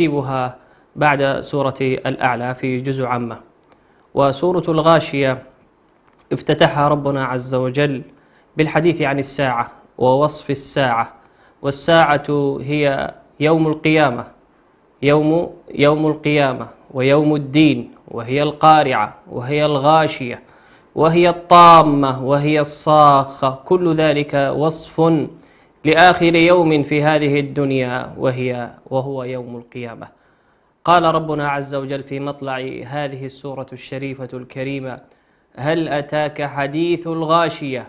ترتيبها بعد سورة الأعلى في جزء عامة. وسورة الغاشية افتتحها ربنا عز وجل بالحديث عن الساعة ووصف الساعة، والساعة هي يوم القيامة، يوم القيامة ويوم الدين، وهي القارعة وهي الغاشية وهي الطامة وهي الصاخة، كل ذلك وصف لآخر يوم في هذه الدنيا وهو يوم القيامة. قال ربنا عز وجل في مطلع هذه السورة الشريفة الكريمة: هل أتاك حديث الغاشية،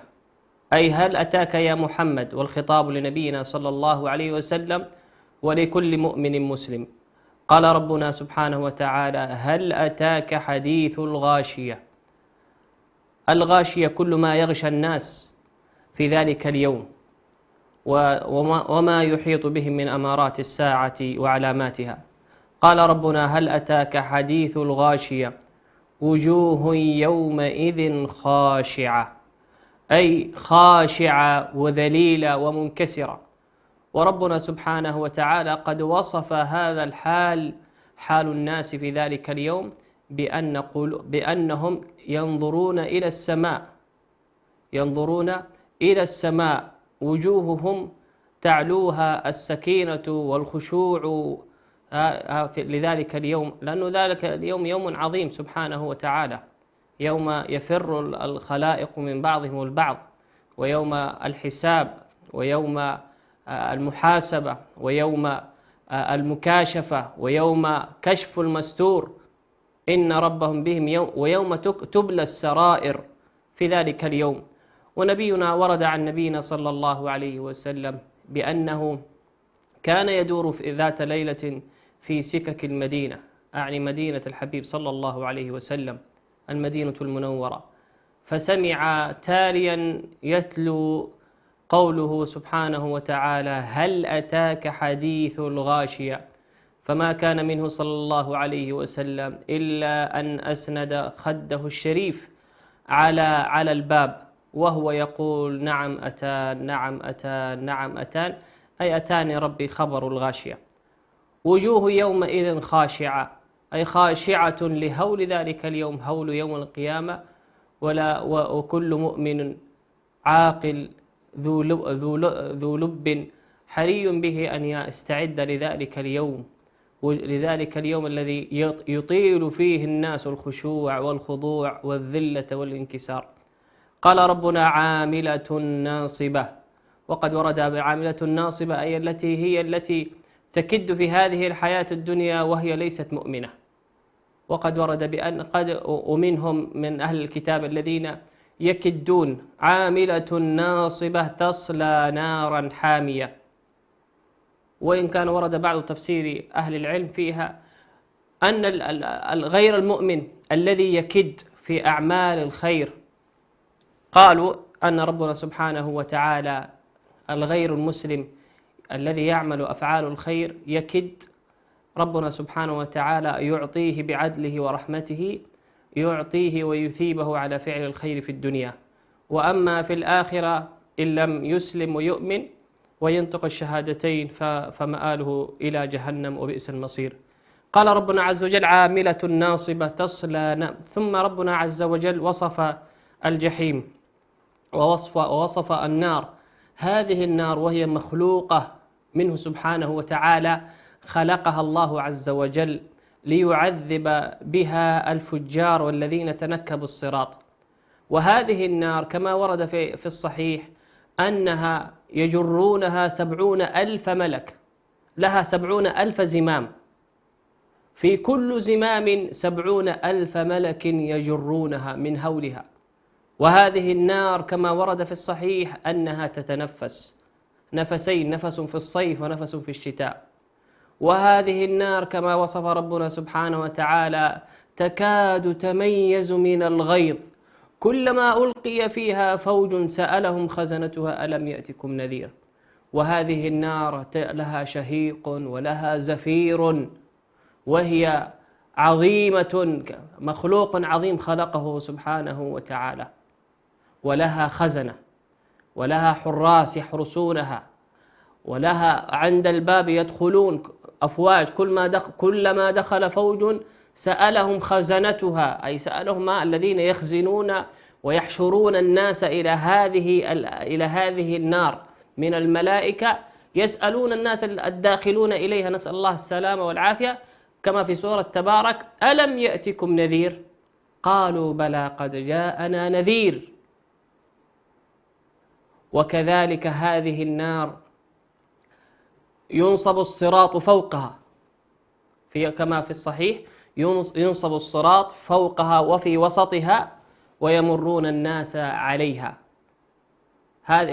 أي هل أتاك يا محمد، والخطاب لنبينا صلى الله عليه وسلم ولكل مؤمن مسلم. قال ربنا سبحانه وتعالى: هل أتاك حديث الغاشية. الغاشية كل ما يغشى الناس في ذلك اليوم وما يحيط بهم من أمارات الساعة وعلاماتها. قال ربنا: هل أتاك حديث الغاشية وجوه يومئذ خاشعة، أي خاشعة وذليلة ومنكسرة. وربنا سبحانه وتعالى قد وصف هذا الحال، حال الناس في ذلك اليوم، بأنهم ينظرون إلى السماء، وجوههم تعلوها السكينة والخشوع لذلك اليوم، لأنه ذلك اليوم يوم عظيم سبحانه وتعالى، يوم يفر الخلائق من بعضهم البعض، ويوم الحساب، ويوم المحاسبة، ويوم المكاشفة، ويوم كشف المستور إن ربهم بهم ويوم تبلى السرائر في ذلك اليوم. ونبينا ورد عن نبينا صلى الله عليه وسلم بأنه كان يدور في ذات ليلة في سكك المدينة، أعني مدينة الحبيب صلى الله عليه وسلم، المدينة المنورة، فسمع تاليا يتلو قوله سبحانه وتعالى: هل أتاك حديث الغاشية، فما كان منه صلى الله عليه وسلم إلا أن أسند خده الشريف على الباب وهو يقول: نعم أتان، نعم أتان، نعم أتان، أي أتاني ربي خبر الغاشية. وجوه يومئذ خاشعة، أي خاشعة لهول ذلك اليوم، هول يوم القيامة. وكل مؤمن عاقل ذو لب حري به أن يستعد لذلك اليوم الذي يطيل فيه الناس الخشوع والخضوع والذلة والانكسار. قال ربنا: عاملة ناصبة. وقد ورد بعاملة ناصبة أي التي تكد في هذه الحياة الدنيا وهي ليست مؤمنة. وقد ورد بأن ومنهم من أهل الكتاب الذين يكدون: عاملة ناصبة تصلى نارا حامية. وإن كان ورد بعض تفسير أهل العلم فيها أن غير المؤمن الذي يكد في أعمال الخير، قالوا أن ربنا سبحانه وتعالى الغير المسلم الذي يعمل أفعال الخير يكد، ربنا سبحانه وتعالى يعطيه بعدله ورحمته، يعطيه ويثيبه على فعل الخير في الدنيا. وأما في الآخرة إن لم يسلم ويؤمن وينطق الشهادتين فمآله إلى جهنم وبئس المصير. قال ربنا عز وجل: عاملة ناصبة تصلى ثم ربنا عز وجل وصف الجحيم ووصف النار. هذه النار وهي مخلوقة منه سبحانه وتعالى، خلقها الله عز وجل ليعذب بها الفجار والذين تنكبوا الصراط. وهذه النار كما ورد في الصحيح أنها يجرونها 70,000 ملك، لها 70,000 زمام، في كل زمام 70,000 ملك يجرونها من هولها. وهذه النار كما ورد في الصحيح أنها تتنفس نفسين، نفس في الصيف ونفس في الشتاء. وهذه النار كما وصف ربنا سبحانه وتعالى تكاد تميز من الغيظ، كلما ألقي فيها فوج سألهم خزنتها ألم يأتكم نذير. وهذه النار لها شهيق ولها زفير، وهي عظيمة، مخلوق عظيم خلقه سبحانه وتعالى، ولها خزنة ولها حراس يحرسونها، ولها عند الباب يدخلون أفواج، كلما دخل فوج سألهم خزنتها، أي سألهم الذين يخزنون ويحشرون الناس إلى هذه النار من الملائكة، يسألون الناس الداخلون إليها، نسأل الله السلامة والعافية، كما في سورة تبارك: ألم يأتكم نذير؟ قالوا بلى قد جاءنا نذير. وكذلك هذه النار ينصب الصراط فوقها، كما في الصحيح ينصب الصراط فوقها وفي وسطها ويمرون الناس عليها.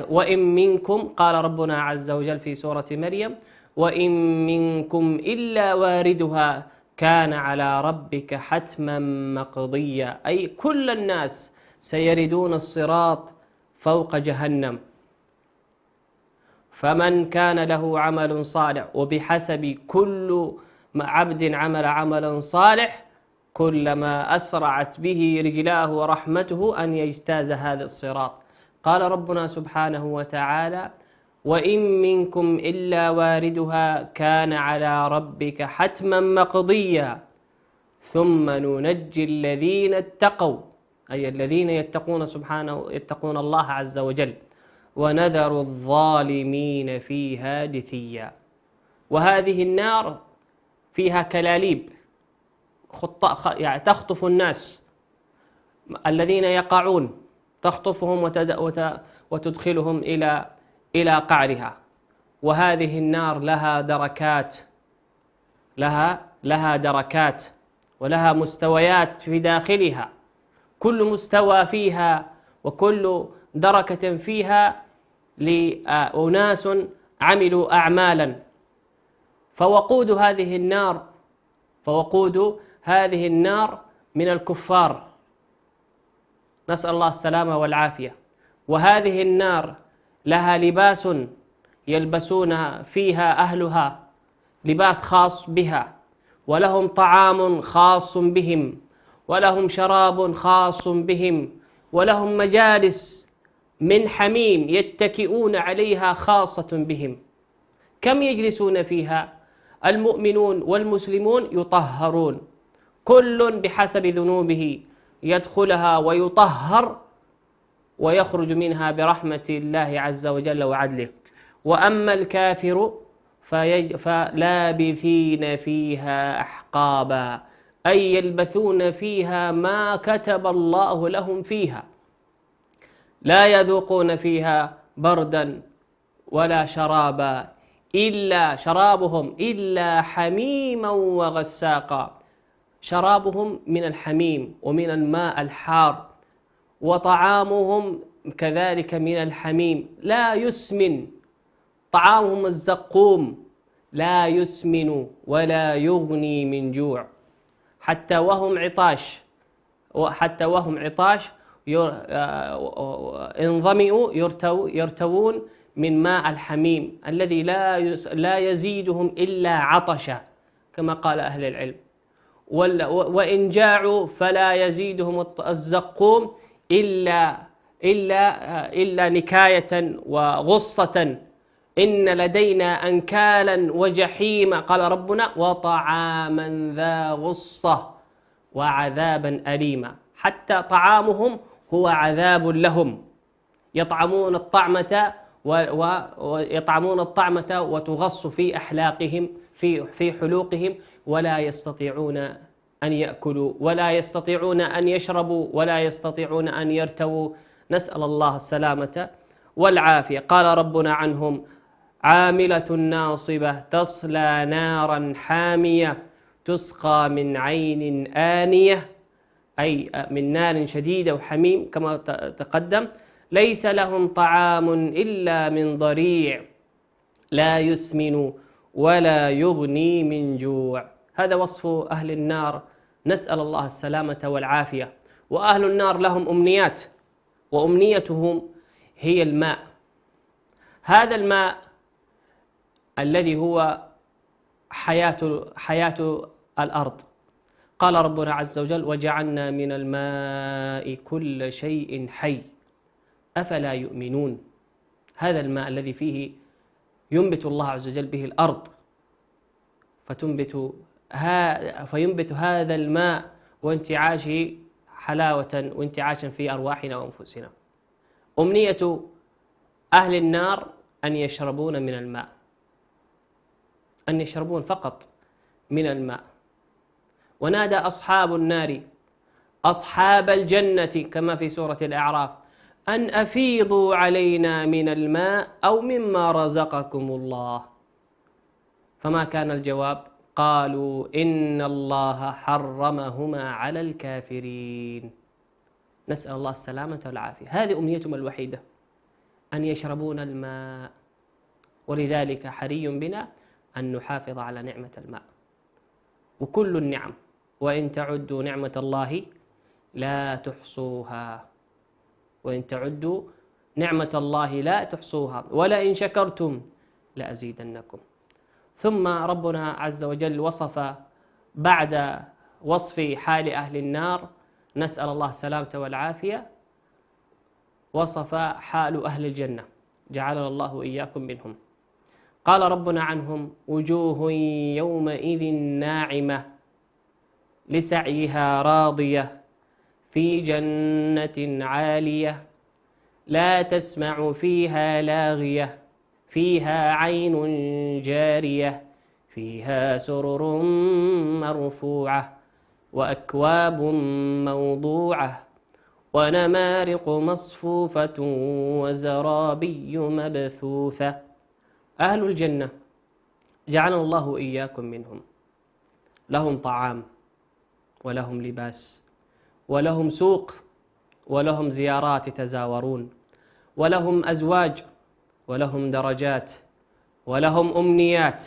وإن منكم، قال ربنا عز وجل في سورة مريم: وإن منكم إلا واردها كان على ربك حتما مقضيا، أي كل الناس سيردون الصراط فوق جهنم. فمن كان له عمل صالح، وبحسب كل عبد عمل عملا صالح كلما أسرعت به رجلاه ورحمته أن يجتاز هذا الصراط. قال ربنا سبحانه وتعالى: وإن منكم إلا واردها كان على ربك حتما مقضيا ثم ننجي الذين اتقوا، أي الذين يتقون الله عز وجل، ونذر الظالمين فيها جثيا. وهذه النار فيها كلاليب يعني تخطف الناس الذين يقعون، تخطفهم وتدخلهم إلى قعرها. وهذه النار لها دركات ولها مستويات في داخلها، كل مستوى فيها وكل دركة فيها لأناس عملوا أعمالا. فوقود هذه النار من الكفار، نسأل الله السلامة والعافية. وهذه النار لها لباس يلبسون فيها أهلها، لباس خاص بها، ولهم طعام خاص بهم، ولهم شراب خاص بهم، ولهم مجالس من حميم يتكئون عليها خاصة بهم. كم يجلسون فيها؟ المؤمنون والمسلمون يطهرون، كل بحسب ذنوبه يدخلها ويطهر ويخرج منها برحمة الله عز وجل وعدله. وأما الكافر فلابثين فيها أحقابا، أي يلبثون فيها ما كتب الله لهم فيها، لا يذوقون فيها بردا ولا شرابا إلا حميما وغساقا. شرابهم من الحميم ومن الماء الحار، وطعامهم كذلك من الحميم لا يسمن، طعامهم الزقوم لا يسمن ولا يغني من جوع. حتى وهم عطاش إن ظمئوا يرتوون من ماء الحميم الذي لا يزيدهم إلا عطشا، كما قال أهل العلم. وإن جاعوا فلا يزيدهم الزقوم إلا نكاية وغصة. إن لدينا أنكالا وجحيم، قال ربنا: وطعاما ذا غصة وعذابا أليما. حتى طعامهم هو عذاب لهم، يطعمون الطعمة وتغص في أحلاقهم في حلوقهم، ولا يستطيعون أن يأكلوا ولا يستطيعون أن يشربوا ولا يستطيعون أن يرتووا، نسأل الله السلامة والعافية. قال ربنا عنهم: عاملة ناصبة تصلى نارا حامية تسقى من عين آنية، أي من نار شديدة وحميم كما تقدم. ليس لهم طعام إلا من ضريع لا يسمن ولا يغني من جوع. هذا وصف أهل النار، نسأل الله السلامة والعافية. وأهل النار لهم أمنيات، وأمنيتهم هي الماء، هذا الماء الذي هو حياة الأرض. قال ربنا عز وجل: وجعلنا من الماء كل شيء حي أفلا يؤمنون. هذا الماء الذي فيه ينبت الله عز وجل به الأرض، فينبت هذا الماء وانتعاشه حلاوة وانتعاشا في أرواحنا وأنفسنا. أمنية أهل النار أن يشربون من الماء، أن يشربون فقط من الماء. ونادى أصحاب النار أصحاب الجنة كما في سورة الأعراف أن أفيضوا علينا من الماء أو مما رزقكم الله. فما كان الجواب؟ قالوا إن الله حرمهما على الكافرين. نسأل الله السلامة والعافية. هذه أمنيتهم الوحيدة، أن يشربون الماء. ولذلك حري بنا أن نحافظ على نعمة الماء وكل النعم، وإن تعدوا نعمة الله لا تحصوها، وإن تعدوا نعمة الله لا تحصوها ولئن شكرتم لأزيدنكم. ثم ربنا عز وجل وصف بعد وصف حال أهل النار، نسأل الله السلامة والعافية، وصف حال أهل الجنة، جعلنا الله وإياكم منهم. قال ربنا عنهم وجوه يومئذ ناعمة لسعيها راضية في جنة عالية لا تسمع فيها لاغية فيها عين جارية فيها سرر مرفوعة وأكواب موضوعة ونمارق مصفوفة وزرابي مبثوثة. أهل الجنة جعلنا الله وإياكم منهم، لهم طعام ولهم لباس ولهم سوق ولهم زيارات يتزاورون ولهم أزواج ولهم درجات ولهم أمنيات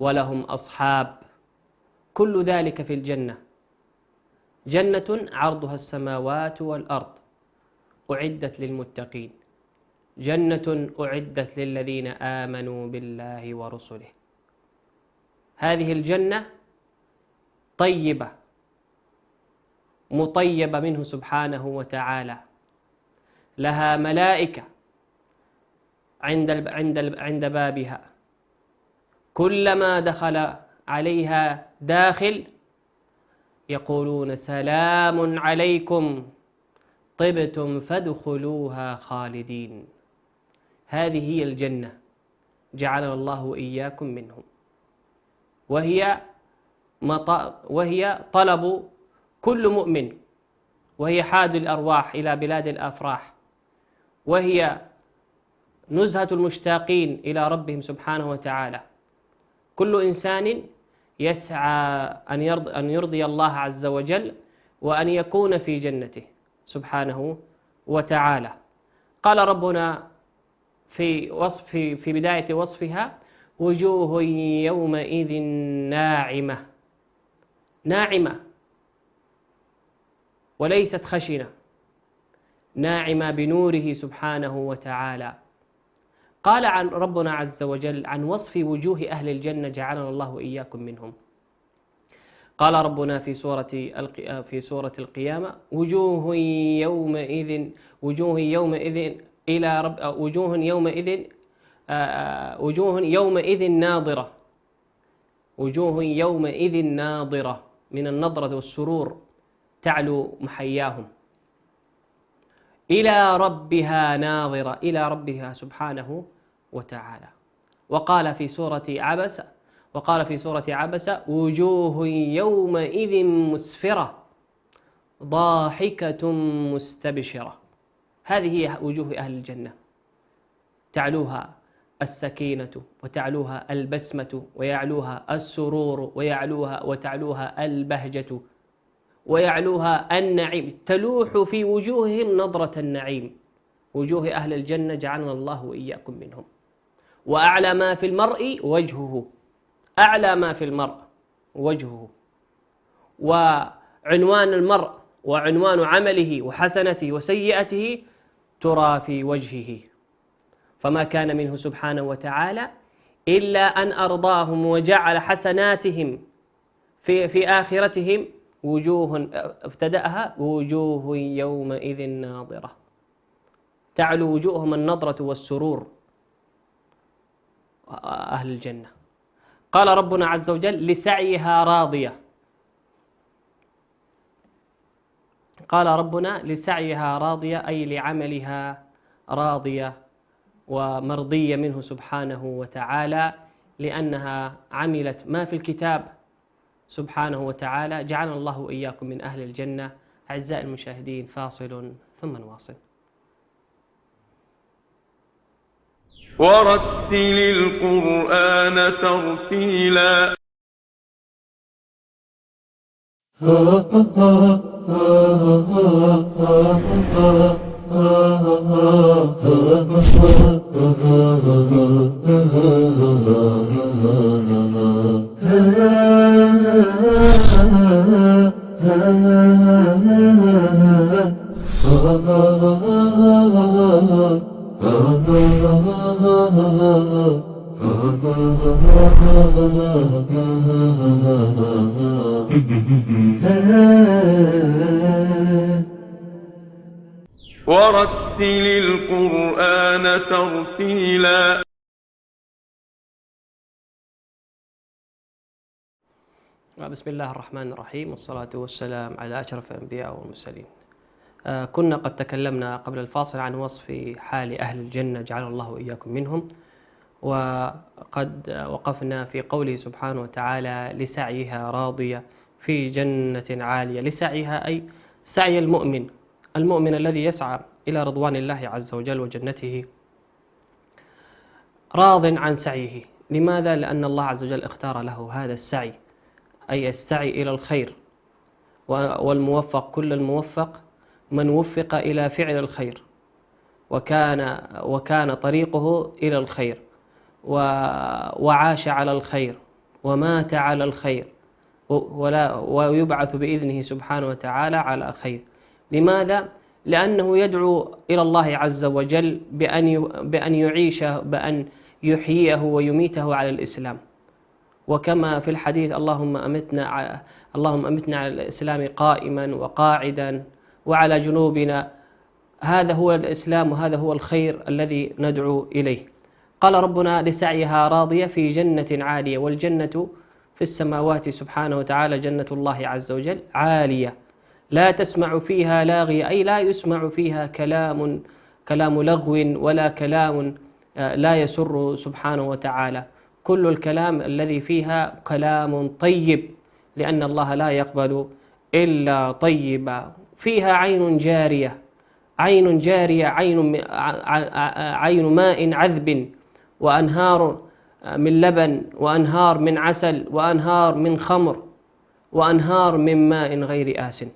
ولهم أصحاب، كل ذلك في الجنة. جنة عرضها السماوات والأرض أعدت للمتقين، جنة أعدت للذين آمنوا بالله ورسله. هذه الجنة طيبة مطيبة منه سبحانه وتعالى، لها ملائكة عند بابها، كلما دخل عليها داخل يقولون سلام عليكم طبتم فادخلوها خالدين. هذه هي الجنة، جعلنا الله وإياكم منهم. وهي طلب كل مؤمن، وهي حاد الأرواح إلى بلاد الأفراح، وهي نزهة المشتاقين إلى ربهم سبحانه وتعالى. كل إنسان يسعى أن يرضي الله عز وجل وأن يكون في جنته سبحانه وتعالى. قال ربنا في بداية وصفها وجوه يومئذ ناعمة، ناعمة وليست خشنة، ناعمة بنوره سبحانه وتعالى. قال عن ربنا عز وجل عن وصف وجوه أهل الجنة، جعلنا الله وإياكم منهم. قال ربنا في سورة القيامة وجوه يومئذ ناظرة، وجوه يومئذ ناظرة من النظرة والسرور تعلو محياهم، إلى ربها ناظرة، إلى ربها سبحانه وتعالى. وقال في سورة عبس وجوه يومئذ مسفرة ضاحكة مستبشرة. هذه هي وجوه أهل الجنة، تعلوها السكينة وتعلوها البسمة ويعلوها السرور وتعلوها البهجة ويعلوها النعيم، تلوح في وجوههم نظرة النعيم. وجوه أهل الجنة جعلنا الله وإياكم منهم. وأعلى ما في المرء وجهه، أعلى ما في المرء وجهه، وعنوان المرء وعنوان عمله وحسنته وسيئته ترى في وجهه، فما كان منه سبحانه وتعالى إلا أن أرضاهم وجعل حسناتهم في آخرتهم وجوه ابتدأها وجوه يومئذ ناظرة، تعلو وجوههم النظرة والسرور أهل الجنة. قال ربنا عز وجل لسعيها راضية. قال ربنا لسعيها راضية أي لعملها راضية ومرضية منه سبحانه وتعالى، لأنها عملت ما في الكتاب سبحانه وتعالى. جعلنا الله وإياكم من أهل الجنة. أعزائي المشاهدين، فاصل ثم نواصل. ورتل القرآن ترتيلا. ورتل القرآن ترتيلا. بسم الله الرحمن الرحيم، والصلاة والسلام على أشرف الأنبياء والمرسلين. كنا قد تكلمنا قبل الفاصل عن وصف حال أهل الجنة، جعلنا الله وإياكم منهم، وقد وقفنا في قوله سبحانه وتعالى لسعيها راضية في جنة عالية. لسعيها أي سعي المؤمن الذي يسعى إلى رضوان الله عز وجل وجنته، راض عن سعيه. لماذا؟ لأن الله عز وجل اختار له هذا السعي، أي السعي إلى الخير. والموفق، كل الموفق من وفق إلى فعل الخير وكان طريقه إلى الخير وعاش على الخير ومات على الخير ويبعث بإذنه سبحانه وتعالى على خير. لماذا؟ لأنه يدعو إلى الله عز وجل بأن يعيشه، بأن يحييه ويميته على الإسلام. وكما في الحديث اللهم أمتنا على الإسلام قائما وقاعدا وعلى جنوبنا. هذا هو الإسلام وهذا هو الخير الذي ندعو إليه. قال ربنا لسعيها راضية في جنة عالية، والجنة في السماوات سبحانه وتعالى، جنة الله عز وجل عالية لا تسمع فيها لاغية، أي لا يسمع فيها كلام لغو ولا كلام لا يسر سبحانه وتعالى. كل الكلام الذي فيها كلام طيب، لأن الله لا يقبل إلا طيبا. فيها عين جارية، عين ماء عذب، وأنهار من لبن، وأنهار من عسل، وأنهار من خمر، وأنهار من ماء غير آسن.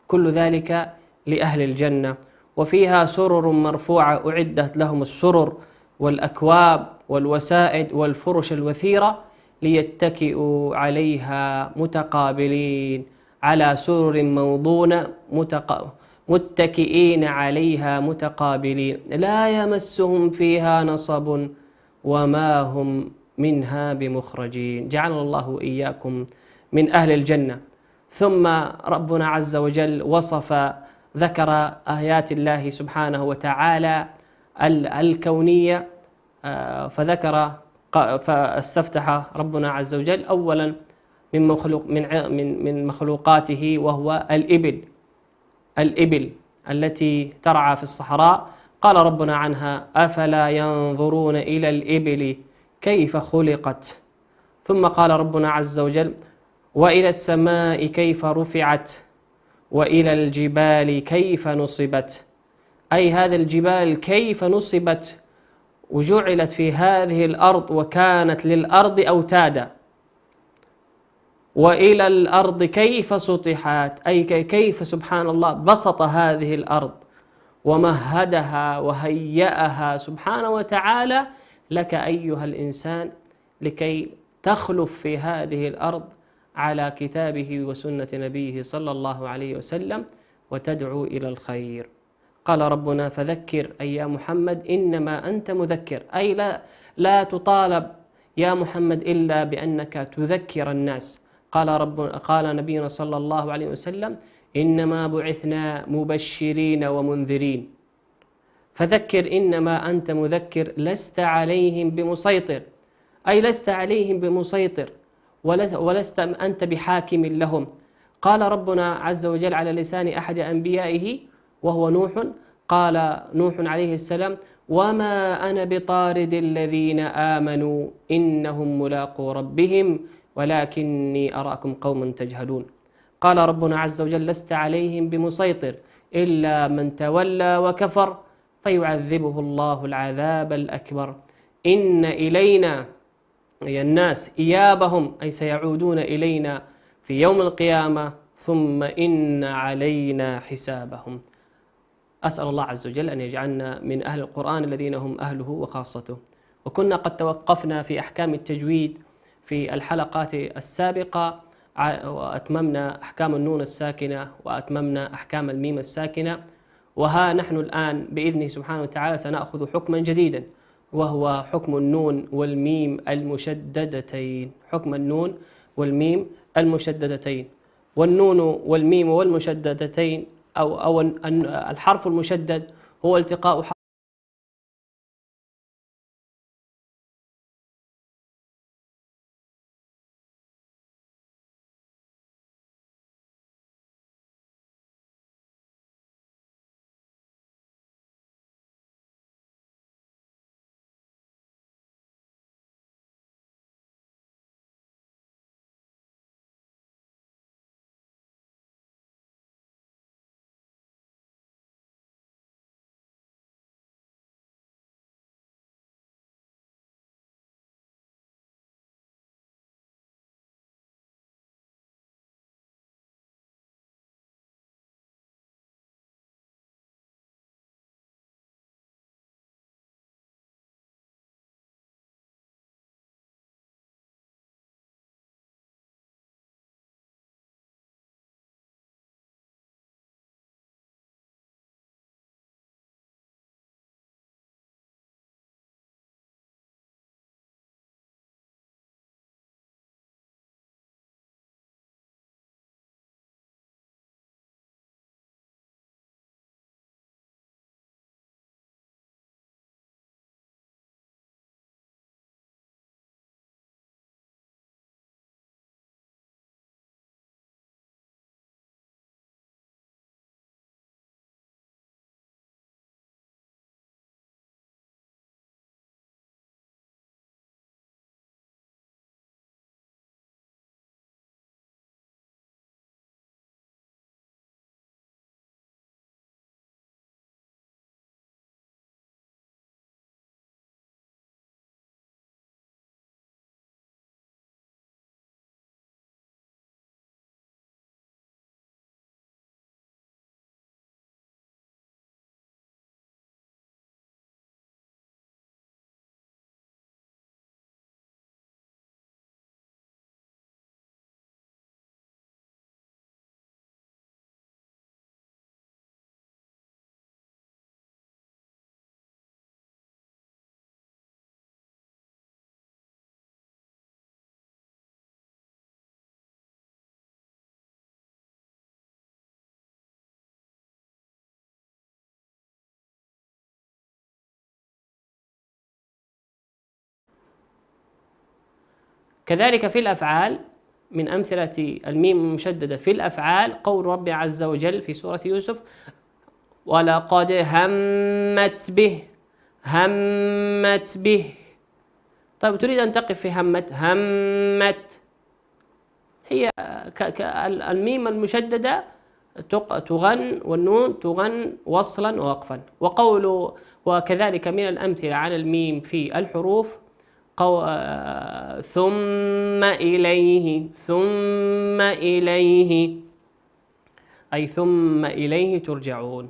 كل ذلك لأهل الجنة. وفيها سرر مرفوعة أعدت لهم السرر والأكواب والوسائد والفرش الوثيرة ليتكئوا عليها متقابلين على سرر موضونة متكئين عليها متقابلين لا يمسهم فيها نصب وما هم منها بمخرجين. جعلنا الله وإياكم من أهل الجنة. ثم ربنا عز وجل ذكر آيات الله سبحانه وتعالى الكونية، فاستفتح ربنا عز وجل أولا من مخلوقاته، وهو الإبل التي ترعى في الصحراء. قال ربنا عنها أفلا ينظرون إلى الإبل كيف خلقت. ثم قال ربنا عز وجل وإلى السماء كيف رفعت وإلى الجبال كيف نصبت، أي هذه الجبال كيف نصبت وجعلت في هذه الأرض وكانت للأرض أوتادا. وإلى الأرض كيف سطحت، أي كيف سبحان الله بسط هذه الأرض ومهدها وهيأها سبحانه وتعالى لك أيها الإنسان لكي تخلف في هذه الأرض على كتابه وسنة نبيه صلى الله عليه وسلم وتدعو إلى الخير. قال ربنا فذكر أي يا محمد إنما أنت مذكر، أي لا تطالب يا محمد إلا بأنك تذكر الناس. قال نبينا صلى الله عليه وسلم إنما بعثنا مبشرين ومنذرين، فذكر إنما أنت مذكر لست عليهم بمسيطر، أي لست عليهم بمسيطر ولست أنت بحاكم لهم. قال ربنا عز وجل على لسان أحد أنبيائه وهو نوح، قال نوح عليه السلام: وما أنا بطارد الذين آمنوا إنهم ملاقو ربهم ولكني أراكم قوما تجهلون. قال ربنا عز وجل: لست عليهم بمسيطر إلا من تولى وكفر فيعذبه الله العذاب الأكبر. إن إلينا، أي الناس، إيابهم، أي سيعودون إلينا في يوم القيامة، ثم إن علينا حسابهم. أسأل الله عز وجل أن يجعلنا من أهل القرآن الذين هم أهله وخاصته. وكنا قد توقفنا في أحكام التجويد في الحلقات السابقة، وأتممنا أحكام النون الساكنة وأتممنا أحكام الميم الساكنة، وها نحن الآن بإذنه سبحانه وتعالى سنأخذ حكما جديدا، وهو حكم النون والميم المشددتين. حكم النون والميم المشددتين. والنون والميم والمشددتين أو الحرف المشدد هو التقاء كذلك في الأفعال. من أمثلة الميم المشددة في الأفعال قول رب عز وجل في سورة يوسف: ولقد همت به. همت به. طيب تريد أن تقف في همت هي الميم المشددة تغن، والنون تغن وصلا ووقفا. وكذلك من الأمثلة على الميم في الحروف ثم إليه. ثم إليه أي ثم إليه ترجعون.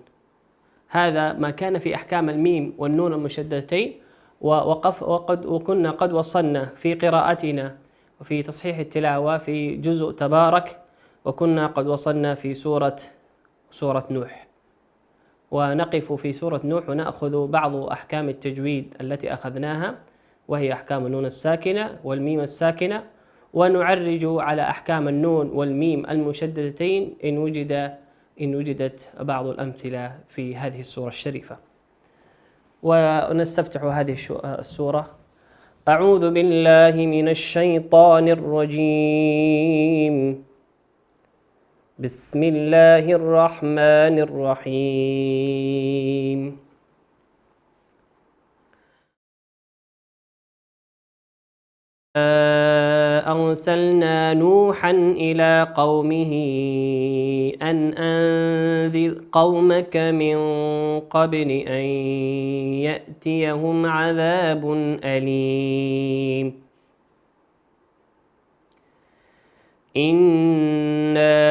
هذا ما كان في أحكام الميم والنون المشددتين. وكنا قد وصلنا في قراءتنا وفي تصحيح التلاوة في جزء تبارك، وكنا قد وصلنا في سورة نوح، ونقف في سورة نوح ونأخذ بعض أحكام التجويد التي أخذناها، وهي أحكام النون الساكنة والميم الساكنة، ونعرج على أحكام النون والميم المشددتين إن وجدت بعض الأمثلة في هذه السورة الشريفة. ونستفتح هذه السورة أعوذ بالله من الشيطان الرجيم. بسم الله الرحمن الرحيم. أرسلنا نوحا إلى قومه أن أنذر قومك من قبل أن يأتيهم عذاب أليم. إنا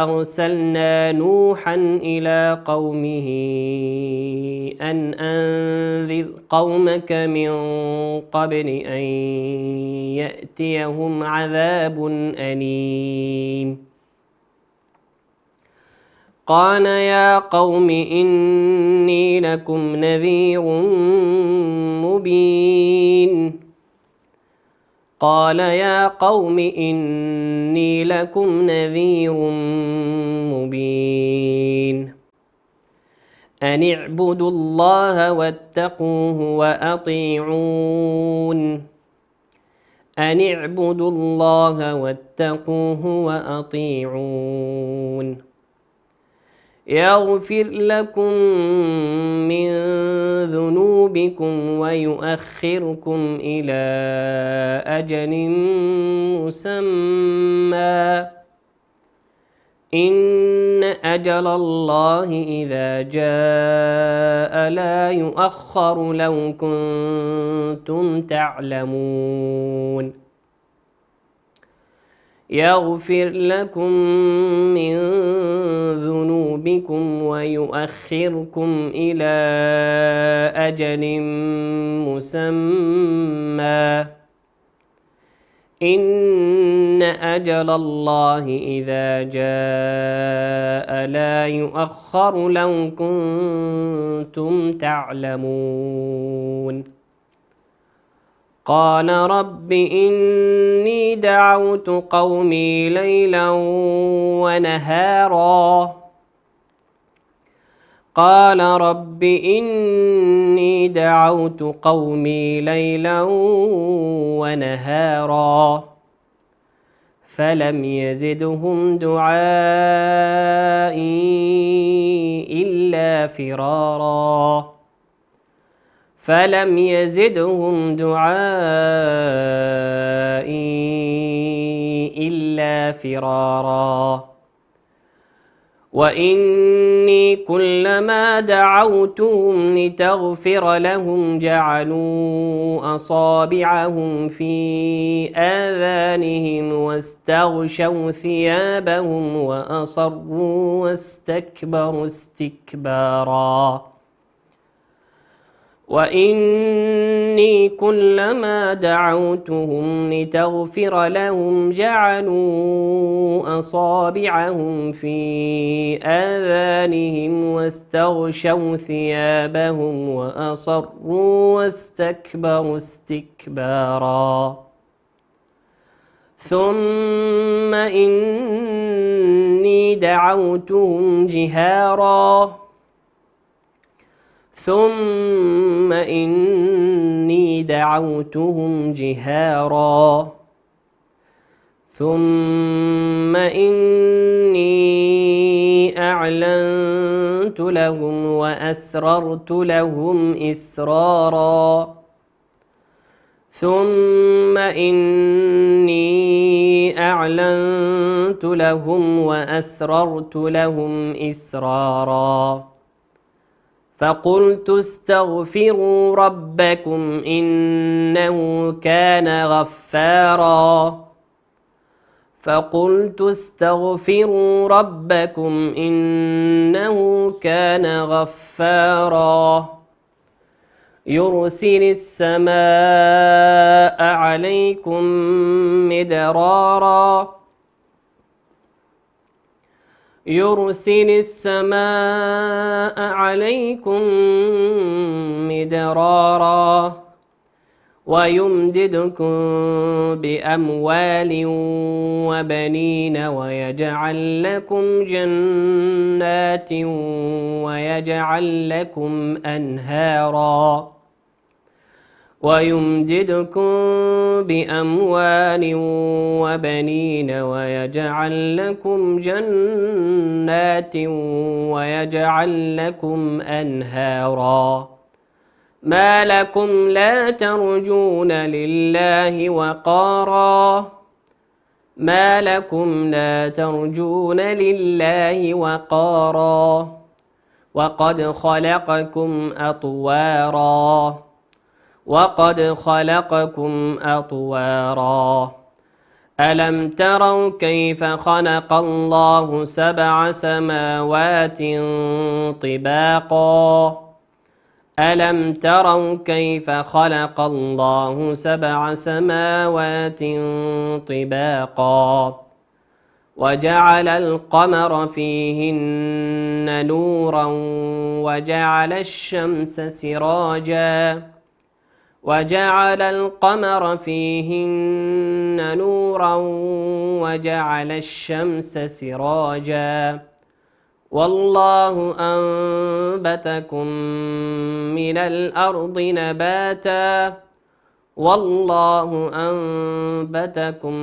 أرسلنا نوحا إلى قومه أن أنذر قومك من قبل أن يأتيهم عذاب أليم. قال يا قوم إني لكم نذير مبين. قال يا قوم إني لكم نذير مبين. أن اعبدوا الله واتقوه وأطيعون. أن اعبدوا الله واتقوه وأطيعون. يغفر لكم من ذنوبكم ويؤخركم إلى أجل مسمى. إن أجل الله إذا جاء لا يؤخر لو كنتم تعلمون. يغفر لكم من ذنوبكم ويؤخركم إلى أجل مسمى. إن أجل الله إذا جاء لا يؤخر لو كنتم تعلمون. قال رب إني دعوت قومي ليلا ونهارا. قال رب إني دعوت قومي ليلا ونهارا فلم يزدهم دعائي إلا فرارا. فلم يزدهم دعائي إلا فرارا. وإني كلما دعوتهم لتغفر لهم جعلوا أصابعهم في آذانهم واستغشوا ثيابهم وأصروا واستكبروا استكبارا. وإني كلما دعوتهم لتغفر لهم جعلوا أصابعهم في آذانهم واستغشوا ثيابهم وأصروا واستكبروا استكبارا. ثم إني دعوتهم جهارا. ثم إني دعوتهم جهارا. ثم إني أعلنت لهم وأسررت لهم إسرارا. ثم إني أعلنت لهم وأسررت لهم إسرارا. فقلت استغفروا ربكم إنه كان غفارا. فقلت استغفروا ربكم إنه كان غفارا. يرسل السماء عليكم مدرارا. يرسل السماء عليكم مدرارا ويمددكم بأموال وبنين ويجعل لكم جنات ويجعل لكم أنهارا ويمددكم بأموال وبنين ويجعل لكم جنات ويجعل لكم أنهارا ما لكم لا ترجون لله وقارا ما لكم لا ترجون لله وقارا وقد خلقكم أطوارا وقد خلقكم أطوارا ألم تروا كيف خلق الله 7 سماوات طباقا ألم تروا كيف خلق الله 7 سماوات طباقا وجعل القمر فيهن نورا وجعل الشمس سراجا وجعل القمر فيهن نورا وجعل الشمس سراجا والله أنبتكم من الأرض نباتا والله أنبتكم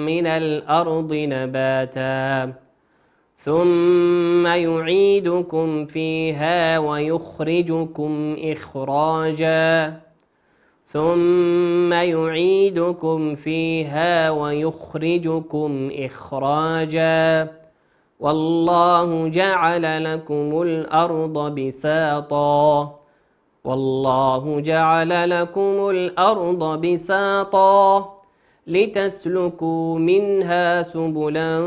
من الأرض نباتا ثم يعيدكم فيها ويخرجكم إخراجا ثم يعيدكم فيها ويخرجكم إخراجا والله جعل لكم الأرض بساطا والله جعل لكم الأرض بساطا لتسلكوا منها سبلا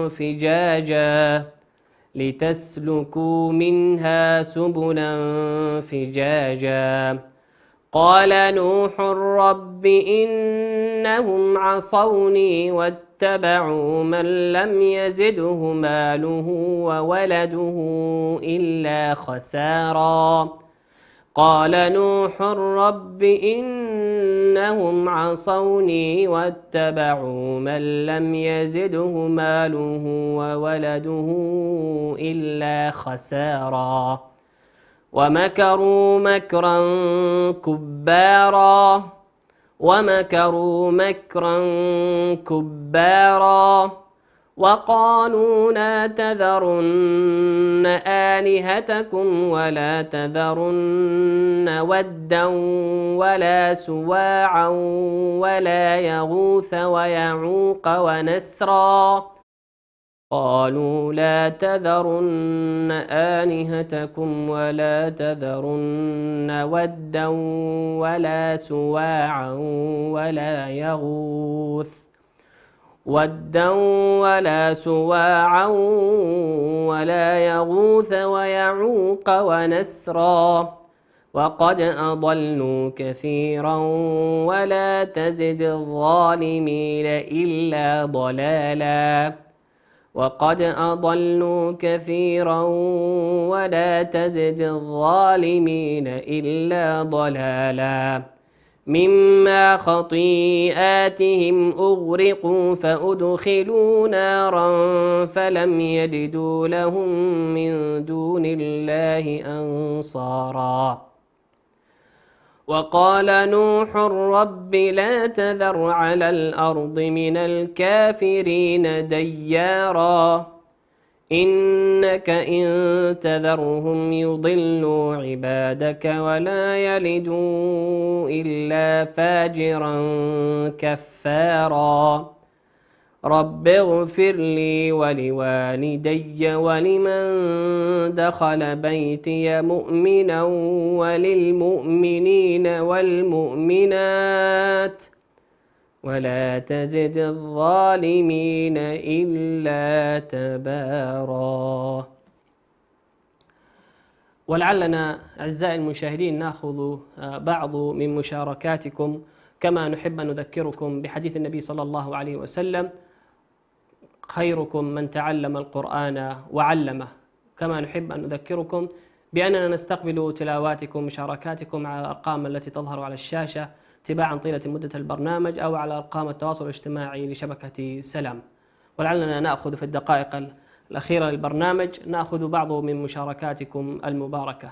فجاجا لتسلكوا منها سبلا فجاجا قال نوح رب إنهم عصوني واتبعوا من لم يزده ماله وولده إلا خسارا قال نوح رب إنهم عصوني واتبعوا من لم يزده ماله وولده إلا خسارا ومكروا مكرا كبارا ومكروا مكرا كبارا وقالوا لا تذرن آلهتكم ولا تذرن ودا ولا سواعا ولا يغوث ويعوق ونسرا قالوا لا تذرن آلهتكم ولا تذرن ودا ولا سواعا ولا يغوث ودا ولا سواعا ولا يغوث ويعوق ونسرا وقد أضلوا كثيرا ولا تزد الظالمين إلا ضلالا وقد أضلوا كثيرا ولا تزد الظالمين إلا ضلالا مما خطيئاتهم أغرقوا فأدخلوا نارا فلم يجدوا لهم من دون الله أنصارا وقال نوح رب لا تذر على الأرض من الكافرين ديارا إنك إن تذرهم يضلوا عبادك ولا يلدوا إلا فاجرا كفارا رب اغفر لي ولوالدي ولمن دخل بيتي مؤمنا وللمؤمنين والمؤمنات ولا تزد الظالمين إلا تبارا. ولعلنا أعزائي المشاهدين نأخذ بعض من مشاركاتكم، كما نحب أن نذكركم بحديث النبي صلى الله عليه وسلم: خيركم من تعلم القرآن وعلمه. كما نحب أن نذكركم بأننا نستقبل تلاواتكم مشاركاتكم على الأرقام التي تظهر على الشاشة تباعا طيلة مدة البرنامج، أو على أرقام التواصل الاجتماعي لشبكة سلام. ولعلنا نأخذ في الدقائق الأخيرة للبرنامج نأخذ بعض من مشاركاتكم المباركة.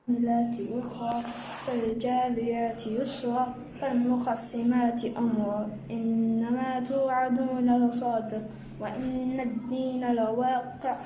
فالحاملات وقرا فالجاريات يسرا فالمقسمات أمرا إنما توعدون لصادق وإن الدين لواقع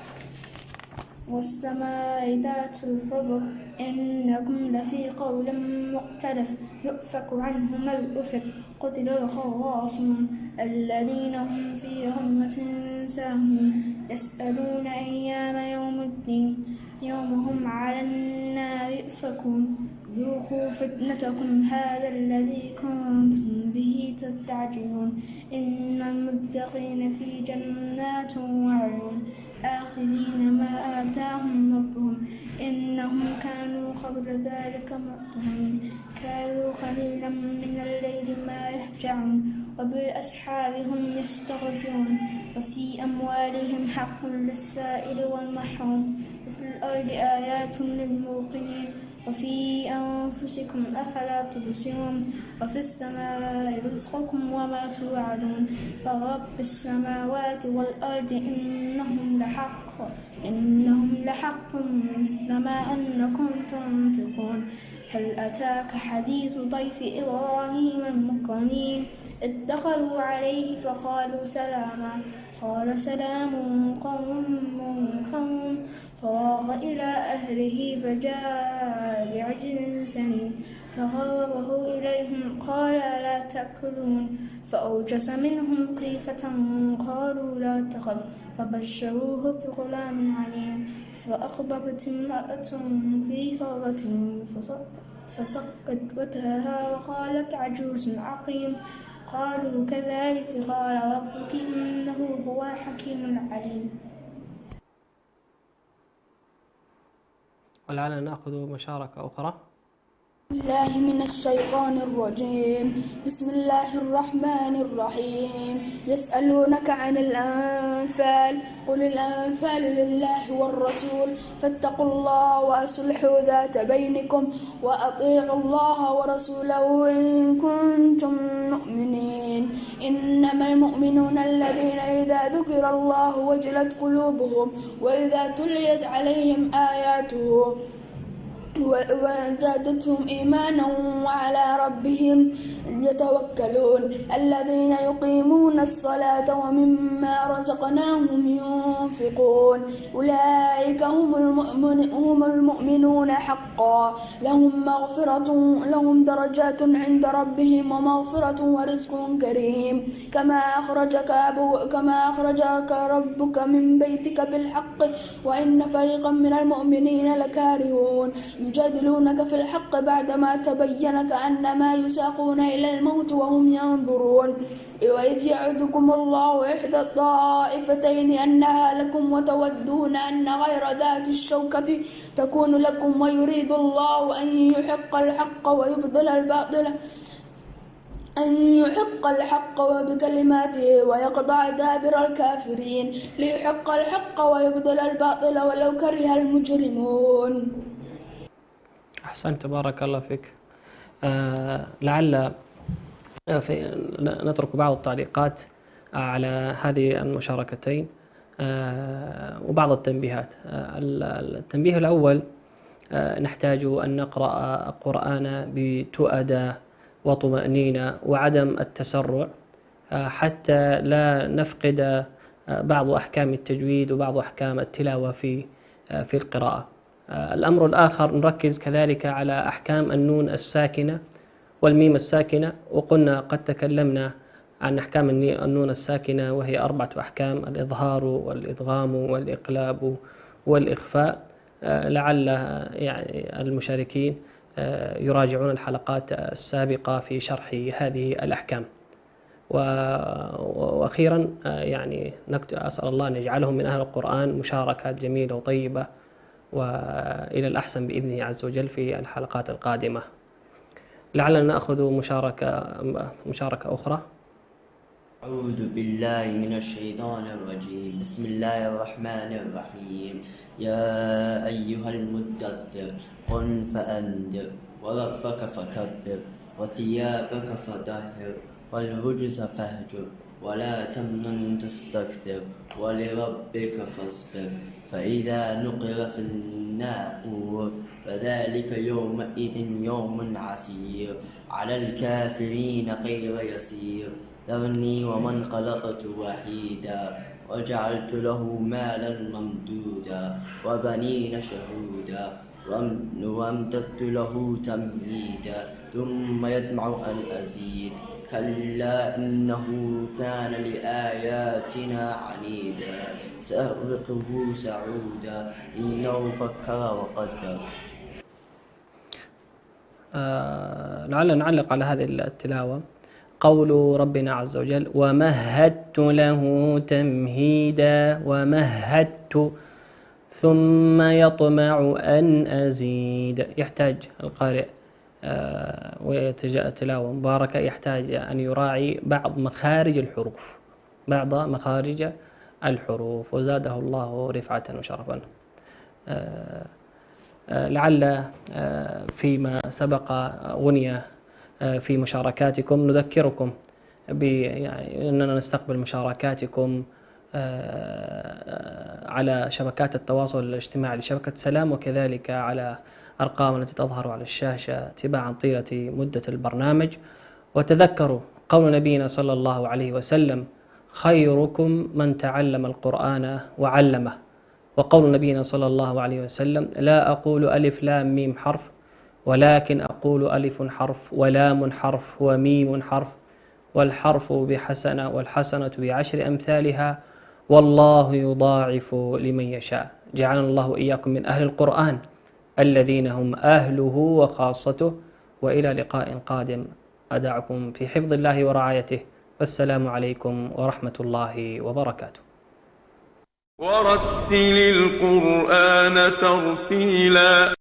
والسماء ذات الحبك إنكم لفي قول مختلف يؤفك عنه ما الأفك قتل الخراصون الذين هم في غمرة ساهون يسألون أيام يوم الدين يوم هم على النار يؤفكون ذوقوا فتنتكم هذا الذي كنتم به تستعجلون إن المتقين في جنات وعيون آخذين ما آتاهم ربهم إنهم كانوا قبل ذلك محسنين كانوا قليلا من الليل ما يهجعون وبالأسحار هم يستغفرون وفي أموالهم حق للسائل والمحروم وفي الأرض آيات للموقنين وفي أنفسكم أفلا تبصرون وفي السماء رزقكم وما توعدون فرب السماوات والأرض إنهم لحق مثل ما أنكم تنطقون هل أتاك حديث ضيف إبراهيم المكرمين إذ دخلوا عليه فقالوا سلاما قال سلام قوم منكرون فراغ إلى أهله فجاء بعجل سمين فقربه إليهم قال لا تأكلون فأوجس منهم خيفة قالوا لا تخف فبشروه بغلام عليم فأقبلت امرأة في صرة فسقت وجهها وقالت عجوز عقيم قالوا كذلك قال ربك إنه هو حكيم عليم. ولعلنا نأخذ مشاركة أخرى. الله من الشيطان الرجيم. بسم الله الرحمن الرحيم. يسألونك عن الأنفال قل الأنفال لله والرسول فاتقوا الله وأصلحوا ذات بينكم وأطيعوا الله ورسوله إن كنتم مؤمنين إنما المؤمنون الذين إذا ذكر الله وجلت قلوبهم وإذا تليت عليهم آياته وزادتهم إيمانا وعلى ربهم يتوكلون الذين يقيمون الصلاة ومما رزقناهم ينفقون أولئك هم المؤمنون حقا لهم درجات عند ربهم ومغفرة ورزق كريم كما أخرجك ربك من بيتك بالحق وإن فريقا من المؤمنين لكارهون يجادلونك في الحق بعدما تبين كأنما يساقون إلى الموت وهم ينظرون وإذ يعدكم الله إحدى الطائفتين أنها لكم وتودون أن غير ذات الشوكة تكون لكم ويريد الله أن يحق الحق بكلماته ويقطع دابر الكافرين ليحق الحق ويبطل الباطل ولو كره المجرمون. أحسنت بارك الله فيك. لعل نترك بعض التعليقات على هذه المشاركتين وبعض التنبيهات. التنبيه الأول نحتاج أن نقرأ القرآن بتؤدة وطمأنينة وعدم التسرع حتى لا نفقد بعض أحكام التجويد وبعض أحكام التلاوة في القراءة. الأمر الآخر نركز كذلك على أحكام النون الساكنة والميم الساكنة، وقلنا قد تكلمنا عن أحكام النون الساكنة وهي 4 أحكام: الإظهار والإدغام والإقلاب والإخفاء. لعل يعني المشاركين يراجعون الحلقات السابقة في شرح هذه الأحكام. وأخيرا يعني أسأل الله أن يجعلهم من أهل القرآن مشاركات جميلة وطيبة وإلى الأحسن بإذنه عز وجل في الحلقات القادمة. لعلنا نأخذ مشاركة أخرى. أعوذ بالله من الشيطان الرجيم. بسم الله الرحمن الرحيم. يا أيها المدثر قم فأنذر وربك فكبر وثيابك فطهر والرجز فاهجر ولا تمنن تستكثر ولربك فاصبر فإذا نقر في الناقور فذلك يومئذ يوم عسير على الكافرين غير يسير ذرني ومن خلقت وحيدا وجعلت له مالا ممدودا وبنين شهودا وامددت له تمهيدا ثم يطمع أن أزيد كلا إنه كان لآياتنا عنيدا سأغرقه سعودا إنه فكر وقدر. لعل نعلق على هذه التلاوة قول ربنا عز وجل ومهدت له تمهيدا ومهدت ثم يطمع أن أزيد. يحتاج القارئ وتلاوة مباركة يحتاج أن يراعي بعض مخارج الحروف وزاده الله رفعة وشرفا. لعل فيما سبق غنية في مشاركاتكم نذكركم يعني أننا نستقبل مشاركاتكم على شبكات التواصل الاجتماعي لشبكة سلام وكذلك على أرقام التي تظهر على الشاشة تباعا طيلة مدة البرنامج. وتذكروا قول نبينا صلى الله عليه وسلم خيركم من تعلم القرآن وعلمه. وقول نبينا صلى الله عليه وسلم لا أقول ألف لام ميم حرف ولكن أقول ألف حرف ولام حرف وميم حرف والحرف بحسنة والحسنة بعشر أمثالها والله يضاعف لمن يشاء. جعلنا الله وإياكم من أهل القرآن الذين هم أهله وخاصته. وإلى لقاء قادم أدعكم في حفظ الله ورعايته والسلام عليكم ورحمة الله وبركاته. ورتل القرآن ترتيلا.